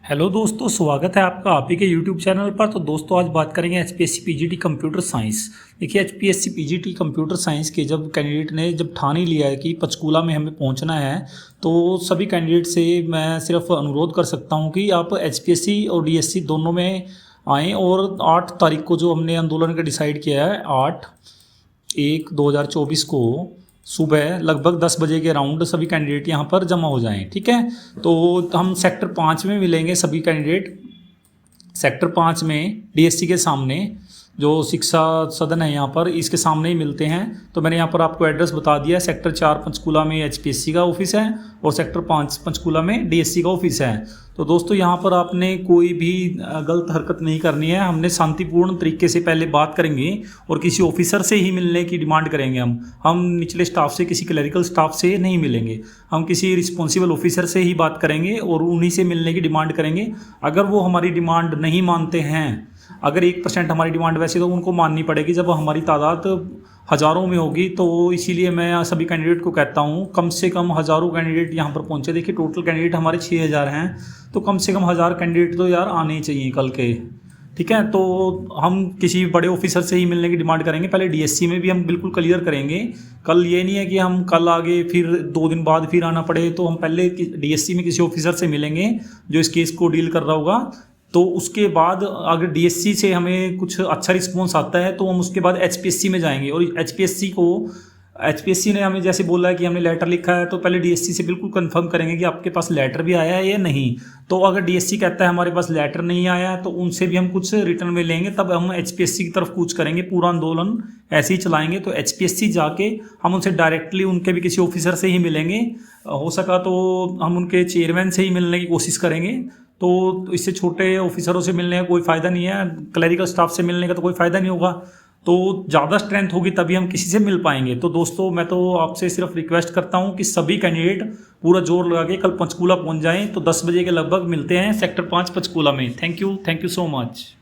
Hello दोस्तों, स्वागत है आपका आप ही के यूट्यूब चैनल पर। तो दोस्तों आज बात करेंगे एचपीएससी पीजीटी कंप्यूटर साइंस। देखिए एचपीएससी पीजीटी कंप्यूटर साइंस के जब कैंडिडेट ने जब ठान ही लिया है कि पंचकूला में हमें पहुंचना है, तो सभी कैंडिडेट से मैं सिर्फ अनुरोध कर सकता हूं कि आप एचपीएससी और डीएससी दोनों में आएँ। और 8 तारीख को जो हमने आंदोलन का डिसाइड किया है, 8/1/2024 को सुबह लगभग 10 बजे के अराउंड सभी कैंडिडेट यहाँ पर जमा हो जाएं। ठीक है, तो हम सेक्टर 5 में मिलेंगे सभी कैंडिडेट। सेक्टर 5 में डीएससी के सामने जो शिक्षा सदन है यहाँ पर, इसके सामने ही मिलते हैं। तो मैंने यहाँ पर आपको एड्रेस बता दिया है। सेक्टर 4 पंचकूला में एचपीएससी का ऑफिस है और सेक्टर 5 पंचकूला में डीएससी का ऑफिस है। तो दोस्तों यहाँ पर आपने कोई भी गलत हरकत नहीं करनी है। हमने शांतिपूर्ण तरीके से पहले बात करेंगे और किसी ऑफिसर से ही मिलने की डिमांड करेंगे। हम निचले स्टाफ से, किसी क्लरिकल स्टाफ से नहीं मिलेंगे। हम किसी रिस्पॉन्सिबल ऑफिसर से ही बात करेंगे और उन्हीं से मिलने की डिमांड करेंगे। अगर वो हमारी डिमांड नहीं मानते हैं, अगर 1% हमारी डिमांड वैसे तो उनको माननी पड़ेगी जब हमारी तादाद हज़ारों में होगी। तो इसीलिए मैं सभी कैंडिडेट को कहता हूँ कम से कम हज़ारों कैंडिडेट यहाँ पर पहुँचे। देखिए टोटल कैंडिडेट हमारे 6000 हैं, तो कम से कम 1000 कैंडिडेट तो यार आने ही चाहिए कल के। ठीक है, तो हम किसी बड़े ऑफिसर से ही मिलने की डिमांड करेंगे। पहले डीएससी में भी हम बिल्कुल क्लियर करेंगे। कल ये नहीं है कि हम कल आगे फिर 2 दिन बाद फिर आना पड़े। तो हम पहले डीएससी में किसी ऑफिसर से मिलेंगे जो इस केस को डील कर रहा होगा। तो उसके बाद अगर डीएससी से हमें कुछ अच्छा रिस्पॉन्स आता है तो हम उसके बाद एचपीएससी में जाएंगे। और एचपीएससी ने हमें जैसे बोला है कि हमने लेटर लिखा है, तो पहले डीएससी से बिल्कुल कंफर्म करेंगे कि आपके पास लेटर भी आया है या नहीं। तो अगर डीएससी कहता है हमारे पास लेटर नहीं आया है, तो उनसे भी हम कुछ रिटर्न में लेंगे। तब हम एचपीएससी की तरफ कूच करेंगे, पूरा आंदोलन ऐसे ही चलाएंगे। तो एचपीएससी जाके हम उनसे डायरेक्टली उनके भी किसी ऑफिसर से ही मिलेंगे। हो सका तो हम उनके चेयरमैन से ही मिलने की कोशिश करेंगे। तो इससे छोटे ऑफिसरों से मिलने का कोई फ़ायदा नहीं है, क्लरिकल स्टाफ से मिलने का तो कोई फ़ायदा नहीं होगा। तो ज़्यादा स्ट्रेंथ होगी तभी हम किसी से मिल पाएंगे। तो दोस्तों मैं तो आपसे सिर्फ रिक्वेस्ट करता हूं कि सभी कैंडिडेट पूरा जोर लगा के कल पंचकूला पहुंच जाएं। तो 10 बजे के लगभग मिलते हैं सेक्टर 5 पंचकूला में। Thank you so much.